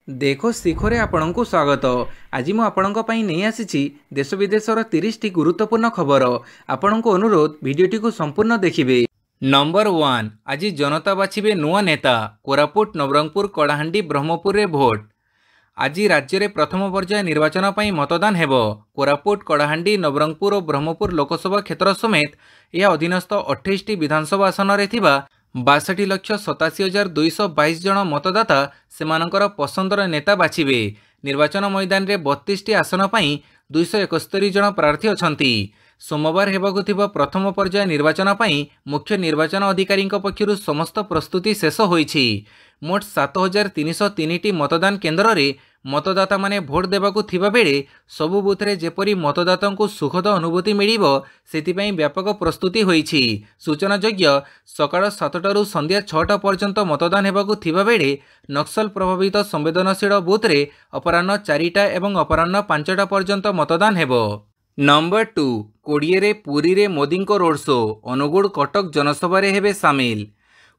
देखो शिखरे आपणଙ୍କୁ स्वागत। आज मु आपणଙ୍କ ପାଇଁ ନେଇ ଆସିଛି देश विदेशर 30 टी गुरुत्वपूर्ण खबर। आपणଙ୍କୁ अनुरोध भिडियोटी को संपूर्ण देखिबे। नंबर 1 आज जनता बाछिबे नुआ नेता। कोरापुट नवरंगपुर कलाहांडी ब्रह्मपुर रे भोट। आज राज्य में प्रथम पर्याय निर्वाचन पर मतदान हेबो। कोरापुट कलाहांडी नवरंगपुर और ब्रह्मपुर लोकसभा क्षेत्र समेत यह अधीनस्थ 28 टी विधानसभा आसन रे थिबा 62,87,222 जन मतदाता सेमानकर पसंदर नेता बाछिबे। निर्वाचन मैदान रे 32 टी आसन पर 271 जन प्रार्थी अछंती। सोमवार हेबाकु थिबा प्रथम पर्याय निर्वाचन पर मुख्य निर्वाचन अधिकारी पक्षरु समस्त प्रस्तुति शेष होईछि। मोट 7,303 टी मतदान केन्द्र रे मतदाता माने भोट देबाकु थिबा बेले सबु बुथ रे जेपरी मतदाता को सुखद अनुभूति मिलिबो सेतिपई व्यापक प्रस्तुति होईछि। सूचनायोग्य सकाळ 7टारू संध्या 6टा पर्यंत मतदान हेबाकु थिबा बेले नक्सल प्रभावित संवेदनशील बुथ रे अपराह्न 4टा एवं अपराह्न 5टा पर्यंत मतदान हेबो। नंबर 2 कोड़िए रे पुरी रे मोदी को रोड शो। अनुगुड़ कटक जनसभा रे हेबे सामिल।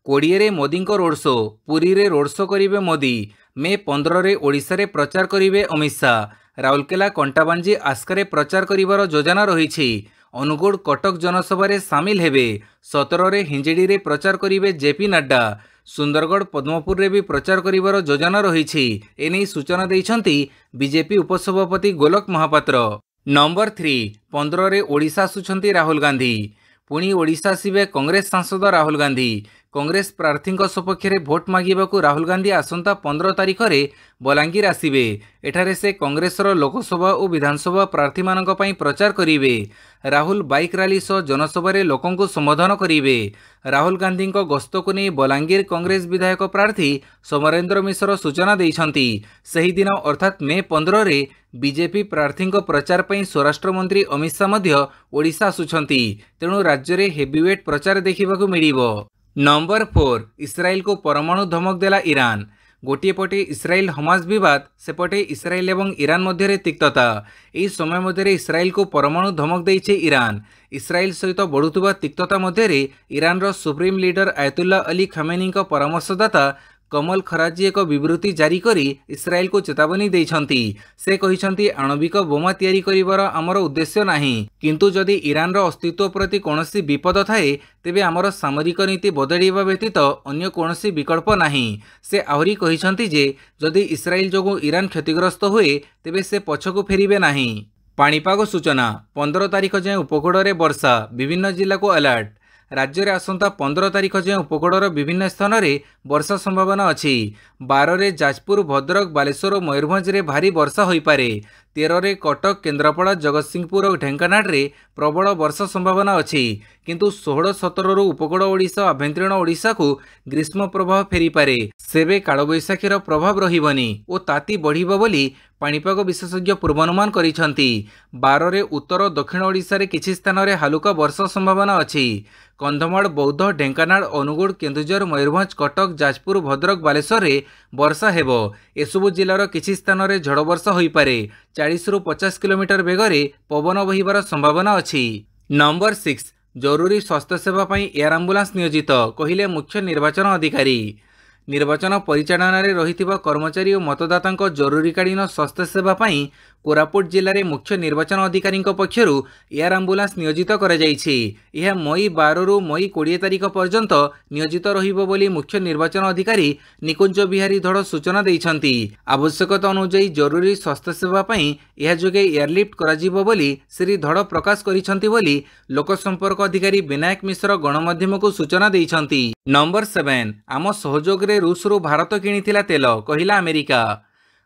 कोड़िए रे मोदी को रोड शो। पुरी रे रोड शो करिवे मोदी। मे 15 रे ओडिशा रे प्रचार करिवे अमित शाह। राउरकेला कंटाबांजी आस्कारे प्रचार करिवार योजना रहिछि। अनुगुड़ कटक जनसभा रे सामिल हेबे। 17 रे हिंजिडी रे प्रचार करिवे जेपी नड्डा। सुंदरगढ़ पद्मपुर रे भी प्रचार करिवार योजना रहिछि। एनै सूचना दैछंती बीजेपी उपसभापति गोलक महापात्र। नंबर 3 15 रे ओडिशा आसुछंती राहुल गांधी। पुणी ओडिशा आसिबे कांग्रेस सांसद राहुल गांधी। कांग्रेस प्रार्थी सपक्ष में भोट मागिबाकू राहुल गांधी आसंता 15 तारिख रे बलांगीर आसिबे। एठारे से कांग्रेसर लोकसभा और विधानसभा प्रार्थी मानक पई प्रचार करिवे। राहुल बाइक रैली सह जनसभा रे लोकंकु संबोधन करिवे। राहुल गांधी गस्त को नहीं बलांगीर कांग्रेस विधायक प्रार्थी समरेंद्र मिश्र सूचना दैछंती। सही दिन अर्थात मे 15 रे बीजेपी प्रार्थी प्रचार पई स्वराष्ट्र मंत्री अमित शाह मध्य ओडिशा आसुछंती। तेणु राज्य में हेवीवेट प्रचार देखिबाकू मिलिबो। नंबर 4 इस्राएल को परमाणु धमक देला ईरान। गोटे पटे इस्राएल हमास विवाद सेपटे इस्राएल एवं ईरान मध्य तिक्तता। यह समय मध्य इस्राएल को परमाणु धमक देइछे ईरान। इस्राएल सहित बढ़ुवा तिक्तता मध्य ईरान रो supreme leader Ayatollah Ali Khamenei परामर्शदाता कमल खराजी एक विवृत्ति जारी करी इस्राएल को चेतावनी देइछंती। से कहिछंती आणविक बोमा तैयारी करिवार आमर उद्देश्य नाही, किंतु जदि ईरान रो अस्तित्व प्रति कोनोसी विपद थाए तेबे आमर सामरिक नीति बदलिबा व्यतीत अन्य कोनोसी विकल्प नाही। से आहुरी कहिछंती जे जदि इस्राएल जोगु ईरान क्षतिग्रस्त हुए तेबे से पछकु फेरिबे नाही। पाणीपाग सूचना 15 तारिख जाए उपकूल रे वर्षा। विभिन्न जिला को अलर्ट। राज्य में आसंता 15 तारिख जाए उपकूलर विभिन्न स्थान में वर्षा संभावना अच्छी। 12 रे जाजपुर भद्रक बालेश्वर और मयूरभंज रे भारी वर्षा हो पारे। 13 रे कटक केन्द्रापड़ा जगतसिंहपुर और ढेंकानाल रे प्रबल वर्षा संभावना अच्छी। किंतु 16-17 रु उपकूल ओडिशा आभ्यंतरीण ओडिशा को ग्रीष्म प्रभाव फेरी पारे। सेबे कालबैशाखीर प्रभाव रहिबनी और ताती बढ़िबो बोली पाणीपाग विशेषज्ञ पूर्वानुमान करिसंती। 12 रे उत्तर दक्षिण ओडिशा रे किछि स्थान रे हालुका वर्षा संभावना अच्छी। कंधमाल बौद्ध ढेंकानाल अनुगुड़ केन्दुझर मयूरभंज कटक जाजपुर भद्रक बालेश्वर रे वर्षा हेबो। एसबु जिलार किछि स्थान रे झड़ वर्षा होई पारे। 40 रु 50 किलोमीटर बेगरे पवन बहिबार संभावना अच्छी। नंबर 6 जरूरी स्वास्थ्य सेवा पई एयर एम्बुलेंस नियोजित कहिले मुख्य निर्वाचन अधिकारी। निर्वाचन परिचालन रे रहिथिबा कर्मचारी और मतदाता जरूरीकालीन स्वास्थ्य सेवा पई कोरापुट जिले में मुख्य निर्वाचन अधिकारी पक्षरु एयर एम्बुलेंस नियोजित करा जायछि। यह मई 12 रु मई 20 तारिख पर्यंत नियोजित रहिबो बोली मुख्य निर्वाचन अधिकारी निकुंज बिहारी धड़ सूचना दैछंती। आवश्यकता अनुसार जरूरी स्वास्थ्य सेवा पई यह जोगे एयरलिफ्ट कराजिबो बोली श्री धड़ प्रकाश करिसंती बोली लोक संपर्क अधिकारी विनायक मिश्र गणमाध्यम को सूचना दैछंती। नंबर 7 आम सहयोग रे रूस रु भारत किणिथिला तेल कहिला अमेरिका।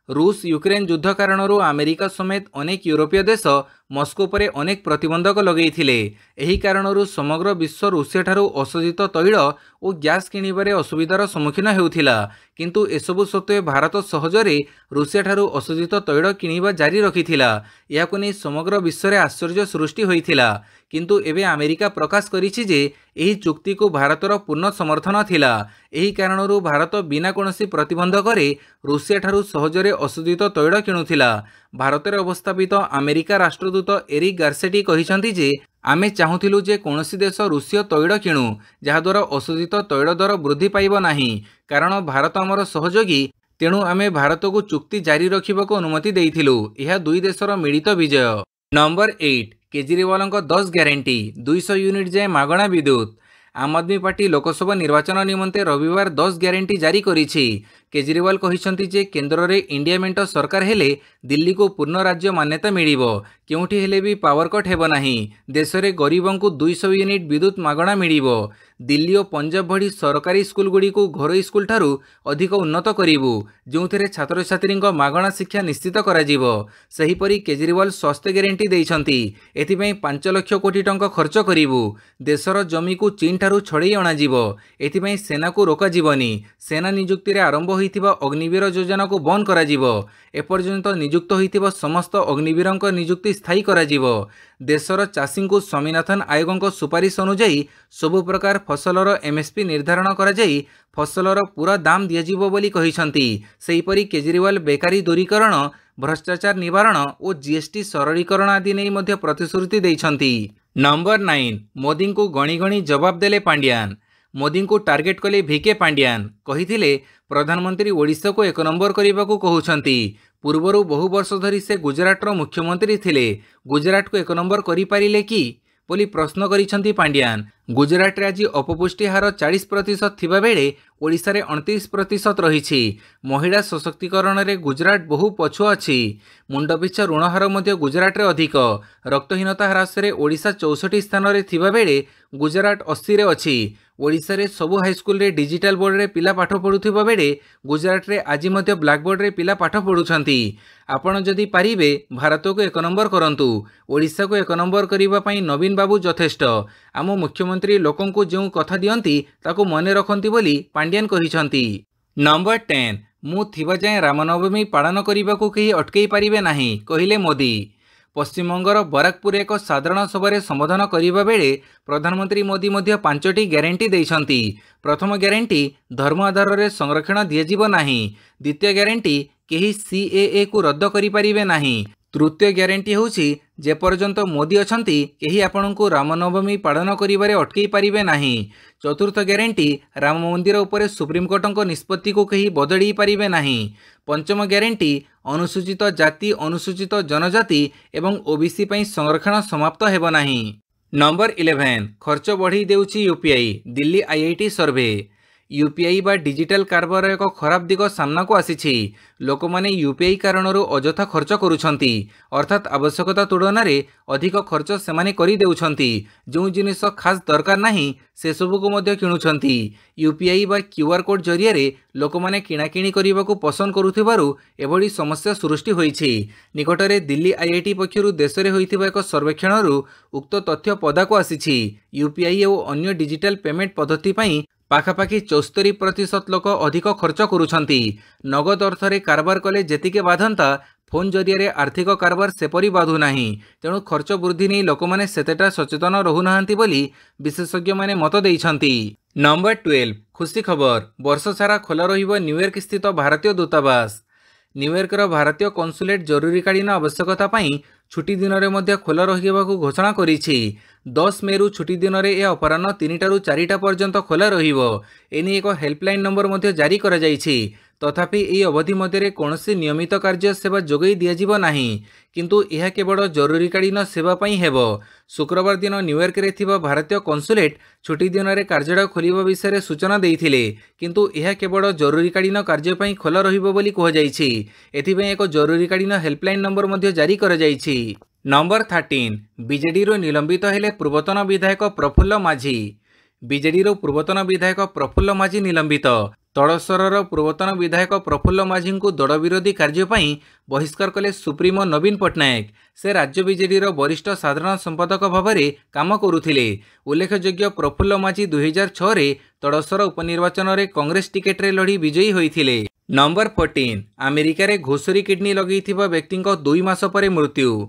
रूस यूक्रेन युद्ध कारण अमेरिका समेत अनेक यूरोपीय देश मस्को पर अनेक प्रतिबंधक लगेइथिले। एही कारणरू समग्र विश्व रूसिया ठारू अशोधित तैल और गैस किणिबारे असुविधार सम्मुखीन हेउथिला। किंतु एसबु सत्वे भारत सहजरे रूसिया ठारू अशोधित तैल किणिबा जारी रखिथिला। याकु नै समग्र विश्व रे आश्चर्य सृष्टि होइथिला। किंतु एबे अमेरिका प्रकाश करिछि जे एही चुक्ति को भारतर पूर्ण समर्थन थिला। एही कारणरू भारत बिना कोनोसी प्रतिबंधक रे रूसिया ठारू सहजरे अशोधित तैल किणुथिला। भारत रे अवस्थापित अमेरिका राष्ट्रदूत एरिक गार्सेटी कहिसंती जे आमे चाहूथिलु जे कौनसी देश रूसीय तैल किणु जहाद्वारा अशोधित तैल दर वृद्धि पाइब नाही, कारण भारत आमर सहयोगी तेणु आमे भारत को चुक्ति जारी रखा अनुमति देइथिलु। यह दुई देशर मिलित विजय। नंबर 8 केजरीवाल 10 ग्यारंटी 200 यूनिट जाए मागणा विद्युत। आम आदमी पार्टी लोकसभा निर्वाचन निमंते रविवार 10 ग्यारंटी जारी करिछि। केजरीवाल कहिसंती जे केंद्र रे इंडिया मेंट सरकार हेले दिल्ली को पूर्ण राज्य मान्यता मिलिबो। केउठी हेले भी पावर कट हेबो नाही। देश रे गरीबों को 200 यूनिट विद्युत मागणा मिलिबो। दिल्ली और पंजाब भड़ी सरकारी स्कूल गुड़ी को घरोई स्कूल ठारू अधिक उन्नत करिबु, जोंथिरे छात्र छात्री मागणा शिक्षा निश्चित करा जिवो। सेहीपरि केजरीवाल स्वास्थ्य ग्यारंटी देइछंती। एथिपई 5 लाख कोटी टंका खर्च करिबु। देशर जमी को चीन ठारू छड़ेई अणा जिवो। एथिपई सेना को रोका जिवनी। सेना नियुक्ति रे आरंभ होइथिबा अग्निवीर योजना को बंद करा जिवो। एपर्यंत नियुक्त होइथिबा समस्त अग्निवीरंक नियुक्ति स्थायी करा जिवो। देशर चाषी को स्वामीनाथन आयोगों सुपारिश अनुଯାयी सबु प्रकार फसलर एमएसपी निर्धारण करा जाई फसलर पूरा दाम दियाजिवो बोली कहिसंती। सेहीपरि केजरीवाल बेकारी दूरीकरण, भ्रष्टाचार निवारण और जीएसटी सरलीकरण आदि नहीं मध्य प्रतिश्रुति देइछंती। नंबर 9 मोदी को गणी गणी जवाब देले पांड्यान। मोदी को टार्गेट कले भिके पांड्यान। कहिथिले प्रधानमंत्री ओडिशा को 1 नंबर करने को कहउछंती। पूर्वरु बहु वर्ष धरी से गुजरात रो मुख्यमंत्री थिले। गुजरात को 1 नंबर करि पारिले कि बोली प्रश्न करिसंती पांड्यान। गुजरात रे आज अपपुष्टि हार 40% थिबा बेले ओडिशा रे 29% रहिछि। महिला सशक्तिकरण रे गुजरात बहु पछुआ अछि। मुंड पिछा ऋण हार मध्य गुजरात रे अधिक। रक्तहीनता ह्रास रे ओडिशा 64 स्थान रे थिबा बेले गुजरात 80 रे अछि। ओडिशा रे सबु हाईस्कूल रे डिजिटल बोर्ड रे पिला पाठ पढुथिबा बेले गुजरात रे आज मध्य ब्लैक बोर्ड रे पिला पाठ पढुछंती। आपण जदि पारिबे भारत को 1 नंबर करंतु। ओडिशा को 1 नंबर करिबा पई नवीन बाबू यथेष्ट। आम मुख्यमंत्री लोकं को जो कथा दियंती ताको मने रखंती बोली पांड्यान कहिसंती। नंबर 10 मु थिबा जाय रामनवमी पालन करिबा को केही अटकेई पारिबे नाही कहिले मोदी। पश्चिमबंगर बराकपुर एक साधारण सभा संबोधन करने बेले प्रधानमंत्री मोदी मध्य 5टी ग्यारंटी देइछंती। प्रथम ग्यारंटी धर्म आधार रे संरक्षण दियाजिबो नाही। द्वितीय ग्यारंटी केही सीएए को रद्द करि परिबे नाही। तृतीय ग्यारंटी होउछि जे पर्यंत मोदी अछंती केही आपणको रामनवमी पालन करिबारे अटकई पारिबे नाही। चतुर्थ ग्यारंटी राम मंदिर उपरे सुप्रीम कोर्टको निष्पत्ति को केही बदली पारिबे नाही। पंचम ग्यारंटी अनुसूचित जाति अनुसूचित जनजाति एवं ओबीसी पई संरक्षण समाप्त हेबो नाही। नंबर 11 खर्च बढ़ी देउछि यूपीआई। दिल्ली आईआईटी सर्वे। यूपीआई बा डिजिटल कारबार एक खराब दिग सामना को आसीछि। लोक माने यूपीआई कारणरू अजथा खर्च करूछंती, अर्थात आवश्यकता तुलन में अधिक खर्च सेमाने करि देउछंती। जो जिनिस खास दरकार नाही से सबु को मध्य किणुछंती। यूपीआई बा क्यूआर कोड जरिया रे लोक माने किणाकिणी करिबाकू पसंद करुथिबारु एभली समस्या सृष्टि होईछि। निकटरे दिल्ली आईआईटी पक्षरु देश रे होइथिबा एक सर्वेक्षणरू उक्त तथ्य पदाको आसीछि। यूपीआई और अन्य डिजिटल पेमेंट पद्धति पई पाखापाखि 74% लोक अधिक खर्च करुछंती। नगद अर्थरे कारबार कले जेतिके बाधंता फोन जरिया आर्थिक कारबार सेपरी बाधु नाही। तेणु खर्च वृद्धि नहीं लोक माने सेतेटा सचेतन रहुनाहांती बोली विशेषज्ञ माने मत देइछंती। नंबर 12 खुशी खबर वर्ष सारा खोला रहिबो न्यूयॉर्क स्थित भारतीय दूतावास। न्यूयॉर्कर भारतीय कन्सुलेट जरूरीकालीन आवश्यकता पई छुट्टी दिन में मध्य खोला रहिबाकू घोषणा करिछि। 10 मे रु छुट्टी दिन में यह अपराह्न 3 टारू 4टा पर्यंत खोला रहिबो। एने एक हेल्पलाइन नंबर मध्य जारी करा जाइछि। तथापि यह अवधि मध्य कौनसी नियमित कार्य सेवा जोगई दियाजिबो नाही, किंतु यह केवल जरूरीकालीन सेवा पई हेबो। शुक्रवार दिन न्यूयॉर्क रे थिबा भारतीय कन्सुलेट छुट्टी दिन में कार्यालय खोलिबा विषय सूचना देइथिले, किंतु यह केवल जरूरीकालीन कार्य पई खोला रहिबो बोली कह जाइछि। एथिपई एक जरूरीकालीन हेल्पलाइन नंबर मध्य जारी करा जाइछि। नंबर 13 बीजेडी रो निलंबित हेले पूर्वतन विधायक प्रफुल्ल माझी। बीजेडी रो पूर्वतन विधायक प्रफुल्ल माझी निलंबित। तड़सरर पूर्वतन विधायक प्रफुल्ल माझी को दल विरोधी कार्य पई बहिष्कार कले सुप्रीमो नवीन पट्टनायक। से राज्य बीजेडी रो वरिष्ठ साधारण संपादक भाव में काम करुथिले। उल्लेखयोग्य प्रफुल्ल माझी 2006 रे तड़सर उपनिर्वाचन रे कांग्रेस टिकेट रे लड़ी विजयी होइथिले। नंबर 14 अमेरिका रे घोषरी किडनी लगेइथिबा व्यक्ति 2 मास परे मृत्यु।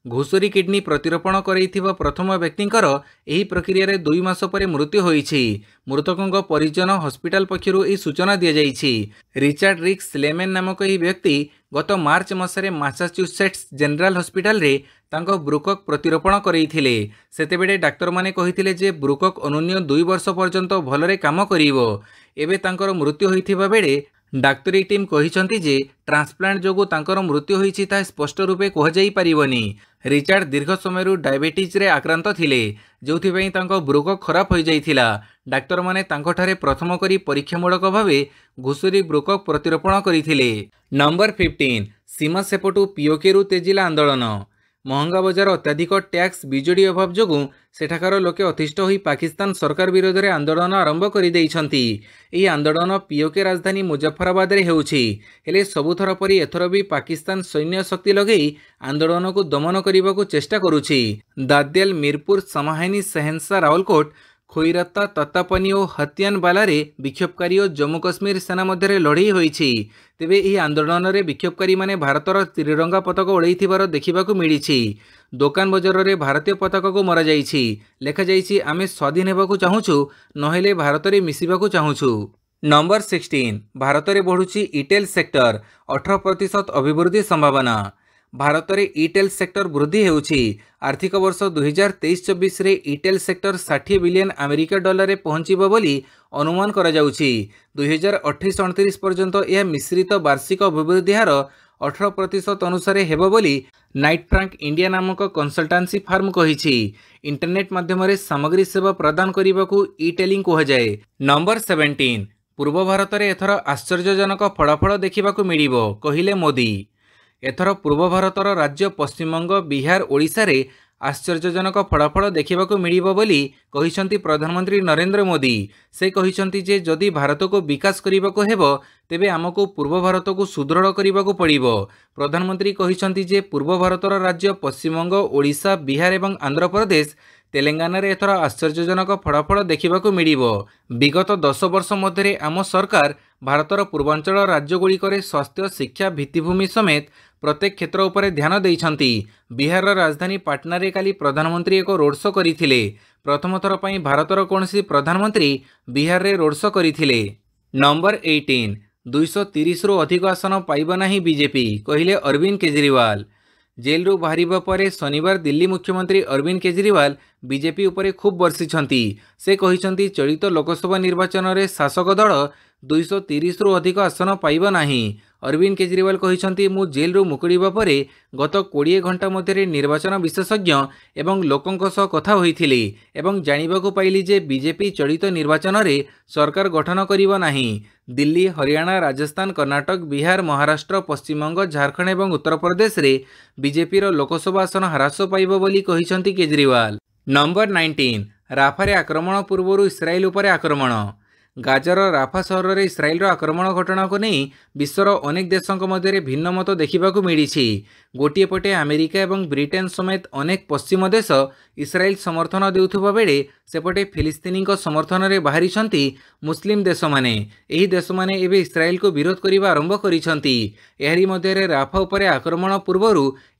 घोषरी किडनी प्रतिरोपण करैथिबा प्रथम व्यक्तिंकर एही प्रक्रिया रे 2 मास परे मृत्यु होईछि। मृतकଙ୍କ परिजन हॉस्पिटल पक्षरु ए सूचना दिया जाइछि। रिचार्ड रिक स्लेमेन नामक एही व्यक्ति गत मार्च मासरे मैसाचुसेट्स जनरल हॉस्पिटल रे तांको ब्रुकक प्रतिरोपण करैथिले। सेतेबेले डाक्टर माने कहिथिले जे ब्रुकक अनुन्य 2 वर्ष पर्यंत भलरे काम करिवो। एबे तांकर मृत्यु होइथिबा बेले डाक्तरी टीम कहिसंती जे ट्रांसप्लांट जोगु तांकर मृत्यु होईछि ता स्पष्ट रूपे कहजाई परिबनी। रिचार्ड दीर्घ समय डायबिटीज रे आक्रांत थिले जोथिपई तांको ब्रुक खराब होई जाइथिला। डाक्तर माने तांको ठारे प्रथम करी परीक्षामूलक भावे घुसुरी ब्रुक प्रतिरोपण करिथिले। नंबर 15 सीमा सेपटू पीओकेरु तेजिला आंदोलन। महंगा बजार अत्याधिक टैक्स बिजुड़ी अभाव जोगु सेठाकार लोके अतिष्ठ होई पाकिस्तान सरकार विरोध में आंदोलन आरंभ कर देइछंती। एही आंदोलन पीओके राजधानी मुजफ्फराबाद रे हेउछि। हेले सबुथर परी एथर भी पाकिस्तान सैन्य शक्ति लगेई आंदोलन को दमन करने चेष्टा करुछि। दादेल मीरपुर समाहानी सेहनसा रावलकोट खोईरत्ता तत्तापनी और हतियान बालारे विक्षोभकारी और जम्मू कश्मीर सेना मध्य लड़ई होईछि। तेबे यह आंदोलन में विक्षोभकारी माने भारतर त्रिरंगा पताका उड़ाइथिबार देखिबाकू मिलिछि। दोकान बजार रे भारतीय पताका को मरा जाइछि। लेखा जाइछि आमे स्वाधीन हेबाकू चाहुछु नहेले भारत रे मिसिबाकू चाहुछु। नंबर 16 भारत रे बढ़ुछि इटेल सेक्टर 18% अभिवृद्धि संभावना। भारत में इटेल सेक्टर वृद्धि होउछि। आर्थिक वर्ष 2023-24 रे इटेल सेक्टर 60 बिलियन अमेरिका डॉलर रे पहुंचिबो बोली अनुमान करा जाउछि। 2028-29 पर्यंत यह मिश्रित वार्षिक अभिवृद्धि हार 18% अनुसार हेबो बोली नाइट फ्रांक इंडिया नामक कंसल्टेंसी फार्म कहिछि। इंटरनेट माध्यम रे सामग्री सेवा प्रदान करबाकू इटेलिंग कहुजाए। नंबर 17 पूर्व भारत में एथर आश्चर्यजनक फलाफल देखिबाकू मिलिबो कहिले मोदी। एथर पूर्व भारतर राज्य पश्चिमबंग बिहार ओडिशा रे आश्चर्यजनक फलाफल देखिबाकू मिलिबो बोली कहिसंती प्रधानमंत्री नरेंद्र मोदी। से कहिसंती जे जदि भारत को विकास करिबाकू हेबो तेबे आमको पूर्व भारत को सुदृढ़ करिबाकू पड़िबो। प्रधानमंत्री कहिसंती जे पूर्व भारतर राज्य पश्चिमबंग ओडिशा बिहार एवं आंध्र प्रदेश तेलंगाना रे एथर आश्चर्यजनक फलाफल देखिबाकू मिलिबो। विगत 10 वर्ष मध्य आम सरकार भारतर पूर्वांचल राज्यगुड़िक स्वास्थ्य शिक्षा भित्तिभूमि समेत प्रत्येक क्षेत्र उपरे ध्यान देइछंती। बिहार राजधानी पाटना रे काली प्रधानमंत्री एक रोड शो करिथिले। प्रथम थर पई भारतर कोनसी प्रधानमंत्री बिहार रे रोड शो करिथिले। नंबर 18 230 रु अधिक आसन पाइबा नाही बीजेपी कहिले अरविंद केजरीवाल। जेल रु बाहरिबा परे शनिवार दिल्ली मुख्यमंत्री अरविंद केजरीवाल बीजेपी उपरे खूब बर्षिछंती। से कहिछंती चलित लोकसभा निर्वाचन रे शासक दल 230 रु अधिक आसन पाइबा नाही। अरविंद केजरीवाल कहिछंती मु जेल रु मुकुड़िबा परे गत 20 घंटा मध्य निर्वाचन विशेषज्ञ एवं लोकंक सह कथा होइथिली एवं जानिबाकू पाइली जे बीजेपी चलित निर्वाचन रे सरकार गठन करिबो नाही। दिल्ली हरियाणा राजस्थान कर्नाटक बिहार महाराष्ट्र पश्चिमबंग झारखंड एवं उत्तर प्रदेश रे बीजेपी रो लोकसभा आसन ह्रास पाइबो बोली कहिछंती केजरीवाल। नंबर 19 राफारे आक्रमण पूर्व इस्राएल उपरे आक्रमण। गाजार राफा सहर में इस्राएल आक्रमण घटना को नहीं विश्वर अनेक देशों मध्य भिन्न मत देखा मिली। गोटे पटे अमेरिका एवं ब्रिटेन समेत अनेक पश्चिम देश इस्राएल समर्थन देउथुबा बेले सेपटे फिलिस्तीनी समर्थन में बाहरी मुस्लिम देश माने। एही देश माने एबे इस्राएल को विरोध करने आरंभ करिसंती। एहरी मध्य राफा उपरे आक्रमण पूर्व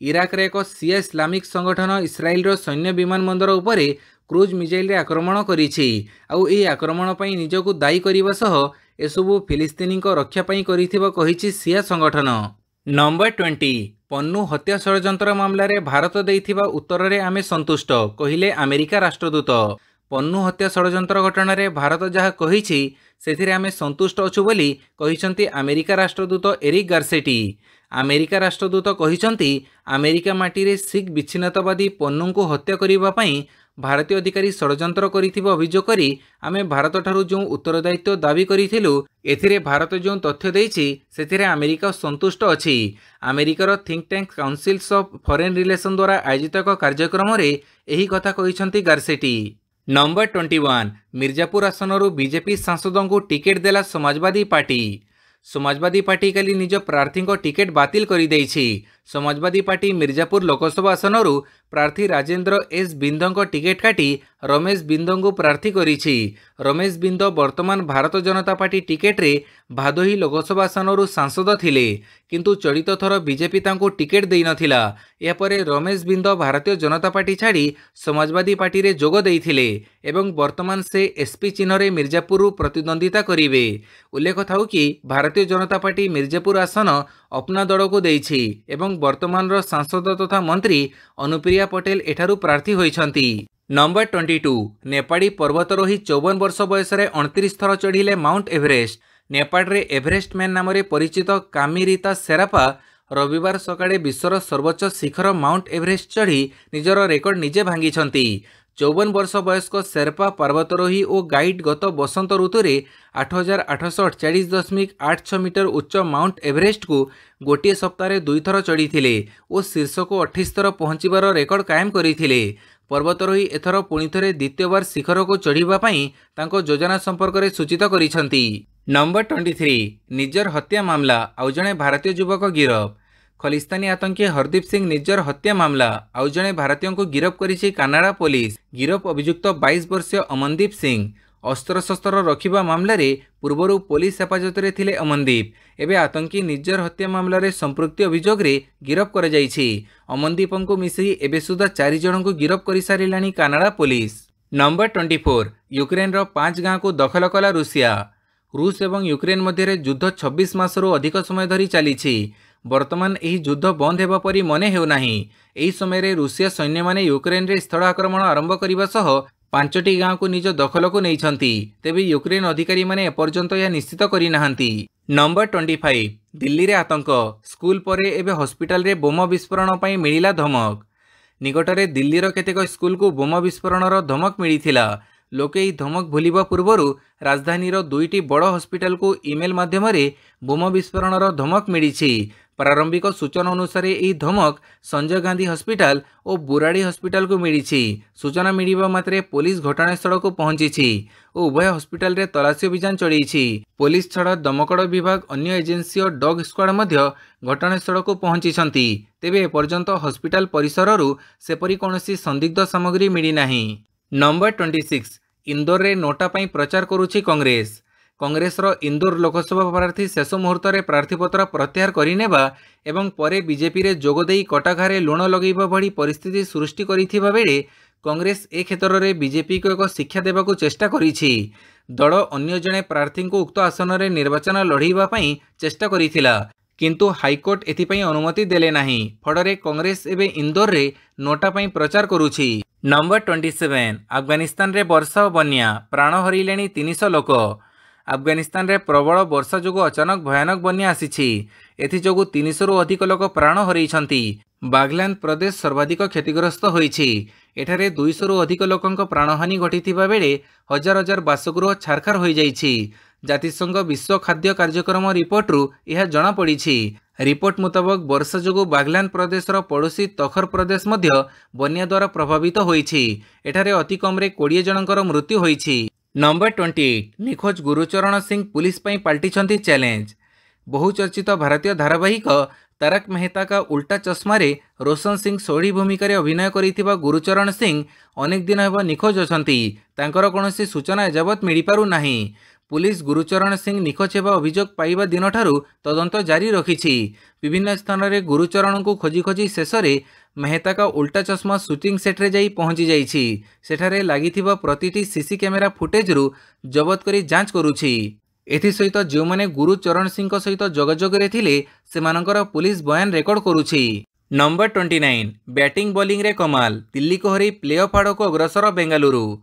इराक रे एक शिया इस्लामिक संगठन इस्राएल रो सैन्य विमान बंदर उपरे क्रूज मिसाइल रे आक्रमण करिछि। आउ एही आक्रमण पई निजको दायी करिबा सह एसबु फिलिस्तीनी रक्षा पई करिथिबा कहिछि शिया संगठन। नंबर 20 पन्नू हत्या षड्यंत्र मामला रे भारत देइथिबा उत्तर रे आमे संतुष्ट कहिले अमेरिका राष्ट्रदूत। पन्नू हत्या षड्यंत्र घटना रे भारत जहा कहिछि सेथिरे आमे संतुष्ट अछु बोली कहिसंती अमेरिका राष्ट्रदूत एरिक गार्सेटी। अमेरिका राष्ट्रदूत कहिसंती अमेरिका माटी रे सिख विच्छिन्नतावादी पन्नू को हत्या करिबा पई भारतीय अधिकारी षड्यंत्र करिथिबा अभियोग करी आमे भारत ठारू जो उत्तरदायित्व दाबी करिथिलु एथिरे भारत जो तथ्य देइछि सेथिरे अमेरिका संतुष्ट अछि। अमेरिकार think tank councils of foreign relation द्वारा आयोजित एक कार्यक्रम रे एही कथा कहिसंती गार्सेटी। नंबर 21 मिर्जापुर आसनरू बीजेपी सांसदों को टिकेट देला समाजवादी पार्टी। समाजवादी पार्टी काली निज प्रार्थी को टिकेट बातिल करि देइछि। समाजवादी पार्टी मिर्जापुर लोकसभा आसनरू प्रार्थी राजेंद्र एस बिंद को टिकेट काटी रमेश बिंद को प्रार्थी करिछि। रमेश बिंद वर्तमान भारत जनता पार्टी टिकेट रे भादोही लोकसभा आसनरू सांसद थिले किंतु चलित थर बीजेपी तांको टिकेट देई नथिला। या परे रमेश बिंद भारतीय जनता पार्टी छाड़ी समाजवादी पार्टी रे जोग देइथिले एवं वर्तमान से एसपी चिन्ह रे मिर्जापुर प्रतिद्वंदिता करिवे। उल्लेख थाउ कि भारतीय जनता पार्टी मिर्जापुर आसन अपना दल को देइछि एवं वर्तमान रो सांसद तथा मंत्री अनुप्रिया पटेल एठारू प्रार्थी होइछंती। नंबर 22 नेपाड़ी पर्वतारोही 54 वर्ष बयस 29 थर चढ़िले माउंट एवरेस्ट। नेपाଳରେ एभरेस्ट मैन नाम परिचित कामिरिता शेरापा रविवार सकाळे विश्वर सर्वोच्च शिखर माउंट एभरेस्ट चढ़ी निजर रेकर्ड निजे भांगी। 54 वर्ष वयस्क शेर्पा पर्वतारोही और गाइड गत बसंत ऋतु में 8848.86 मीटर उच्च माउंट एभरेस्ट को गोटे सप्ताह 2 थर चढ़ी और शीर्ष को 28 थर पहुंचबार रेकर्ड कायम करते। पर्वतारोही एथर पुणी थे द्वितीय बार शिखर को चढ़ाई योजना संपर्क में सूचित करिसेंती। नंबर 23 निज्जर हत्या मामला आउ जणे भारतीय युवक गिरफ। खलिस्तानी आतंकी हरदीप सिंह निज्जर हत्या मामला आउ जणे भारतीय को गिरफ करिछि कानाडा पुलिस। गिरफ अभियुक्त 22 वर्षीय अमनदीप सिंह। अस्त्रशस्त्र रखिबा मामला रे पूर्वरु पुलिस हेफाजत रे थिले अमनदीप। एबे आतंकी निज्जर हत्या मामला रे संपृक्ति अभियोग रे गिरफ कर जाइछि। अमनदीप को मिसई एबे सुधा 4 जन को गिरफ कर सारिलानी कानाडा पुलिस। नंबर 24 यूक्रेन रो 5 गाँ को दखल कला रूसिया। रूस एवं यूक्रेन मध्य युद्ध 26 मासरू अधिक समय धरी चली। वर्तमान यही युद्ध बंद होगा परी मने हेउना। एही समय रूसिया सैन्य माने यूक्रेन रे स्थल आक्रमण आरंभ करने सह 5टी गाँ को निज दखल को नहीं। तेबे यूक्रेन अधिकारी माने एपर्यंत यह निश्चित करना। नंबर 25 दिल्ली रे आतंक। स्कूल परे एबे हॉस्पिटल रे बोमा विस्फोरण पई मिलिला धमक। निकटरे दिल्लीर केतेक स्कूल को बोमा विस्फोरणर धमक मिलिथिला। लोके ई धमक भूलिबा पूर्वरु राजधानीर 2टी बड़ हॉस्पिटल को ईमेल माध्यम बोमा विस्फोरणर धमक मिली। प्रारंभिक सूचना अनुसार यह धमक संजय गांधी हॉस्पिटल और बुराड़ी हॉस्पिटल को मिली। सूचना मिलवा मात्रे पुलिस घटनास्थल को पहुंची और उभय हॉस्पिटल रे तलाशी अभियान चढ़ी। पुलिस छड़ा दमकड़ विभाग अन्य एजेंसी और डॉग स्क्वाड मध्य घटनास्थल को पहुंची। तेबे एपर्यंत हॉस्पिटल परिसर सेपरी कौनसी संदिग्ध सामग्री मिली नाही। नंबर 26 इंदौर रे नोटा पई प्रचार करुछि कांग्रेस। कांग्रेसर इंदौर लोकसभा प्रार्थी शेष मुहूर्त में प्रार्थीपत्र प्रत्याहार करिनेबा एवं परे बीजेपी रे जोगदेई कटाघारे लुण लगेबा भली परिस्थिति सृष्टि करिथिबा बेले कांग्रेस ए क्षेत्र में बीजेपी को एक शिक्षा देबाकू चेष्टा करिछि। दल अन्य जणे प्रार्थी को उक्त आसन में निर्वाचन लड़ाइबा पई चेष्टा करिथिला किंतु हाईकोर्ट एथिपई अनुमति देले नाही। फଳରେ कांग्रेस एबे इंदौर रे नोटा पई प्रचार करुछि। नंबर 27 अफगानिस्तान रे वर्षा और बन्या प्राण हरिलेनी 300 लोक। अफगानिस्तान रे प्रबल वर्षा जोगु अचानक भयानक बन्या आसीछि। एथि जोगु 300 रु अधिक लोक प्राण हरैछंती। बागलान प्रदेश सर्वाधिक क्षतिग्रस्त होईछि। एठारे 200 रु अधिक लोकंक प्राणहानि घटिथिबा बेले हजार हजार बासगृह छारखार होई जाइछि। जातिसंघ विश्व खाद्य कार्यक्रम रिपोर्टरू यह जना पड़िछि। रिपोर्ट मुताबक वर्षा जोगु बागलान प्रदेशर पड़ोशी तखर प्रदेश मध्य बन्या द्वारा प्रभावित होईछि। एठारे अति कमरे 20 जनकर मृत्यु होईछि। नंबर 28 निखोज गुरुचरण सिंह पुलिस पई पाल्टिछंती चैलेंज। बहुचर्चित भारतीय धारावाहिक तारक मेहता का उल्टा चश्मा रे रोशन सिंह सोढ़ी भूमिका रे अभिनय करिथिबा गुरुचरण सिंह अनेक दिन हेबा निखोज अछंती। तांकर कोनोसी सूचना एजावत मिली पारु नाही। पुलिस गुरुचरण सिंह निखोज हेबा अभियोग पाइबा दिन ठारू तदंत जारी रखिछि। विभिन्न स्थान रे गुरुचरण को खोजी खोजी शेष रे मेहता का उल्टा चश्मा शूटिंग सेट रे जाई पहुंची जाइछि। सेठारे लागिथिबा प्रतिटी सीसी कैमेरा फुटेज रु जबत करी जांच करुछि। एथि सहित जो माने गुरुचरण सिंह सहित जोगाजोग रे थिले सेमानकर पुलिस बयान रेकर्ड करुछि। नंबर 29 बैटिंग बॉलिंग रे कमाल। दिल्ली को हरै प्ले ऑफ आड़ को अग्रसर बेंगालुरु।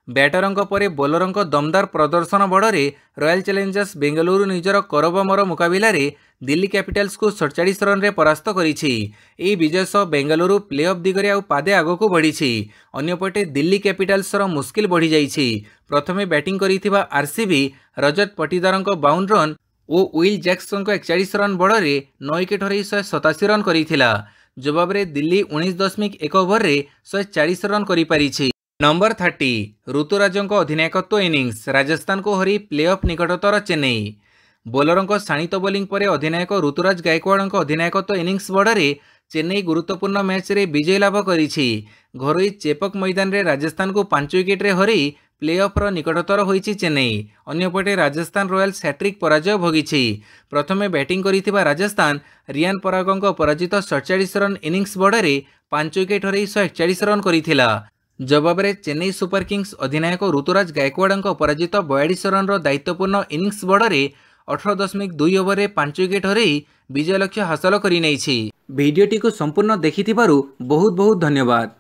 बैटरंक परे बोलरंक दमदार प्रदर्शन बड़े रॉयल चैलेंजर्स बेंगलुरु निजर करबमर मुकाबिला रे दिल्ली कैपिटल्स को 47 रन रे परास्त करिछि। एही विजय सह बेंगलुरु प्ले ऑफ दिगरे आउ पादे आगको बढ़िछि। अन्यपटे दिल्ली कैपिटल्स रो मुस्किल बढ़ी जाइछि। प्रथमे बैटिंग करिथिबा आरसीबी रजत पटीदारंक 52 रन और विल जैक्सन को 41 रन बड़े 9 विकेट हरई 187 रन करिथिला। जवाब रे दिल्ली 19.1 ओवर रे 140 रन करि पारिछि। नंबर 30 ऋतुराजों अधिनायकत्व इनिंग्स। राजस्थान को हरी प्ले ऑफ निकटतर चेन्नई। बोलरों शाणित बोलिंग पर अधिनायक ऋतुराज गायकवाड़ अधिनायकत्व इनिंग्स बड़े चेन्नई गुरुत्वपूर्ण मैच रे विजय लाभ करिछि। घरोई चेपक मैदान रे राजस्थान को 5 विकेट रे हरई प्ले ऑफ निकटतर होइछि चेन्नई। अन्यपटे राजस्थान रॉयल्स हैट्रिक पराजय भोगिछि। प्रथमे बैटिंग करिथिबा राजस्थान रियान परागों पराजित 47 रन इनिंग्स बड़े 5 विकेट हरई 141 रन करिथिला। जवाब रे चेन्नई सुपर किंग्स अधिनायक ऋतुराज गायकवाड़ पराजित 42 रन दायित्वपूर्ण इनिंग्स बड़े 18.2 ओवर रे 5 विकेट हरई विजय लक्ष्य हासिल करि नैछि। भिडियोटी को संपूर्ण देखिथिबारु बहुत बहुत धन्यवाद।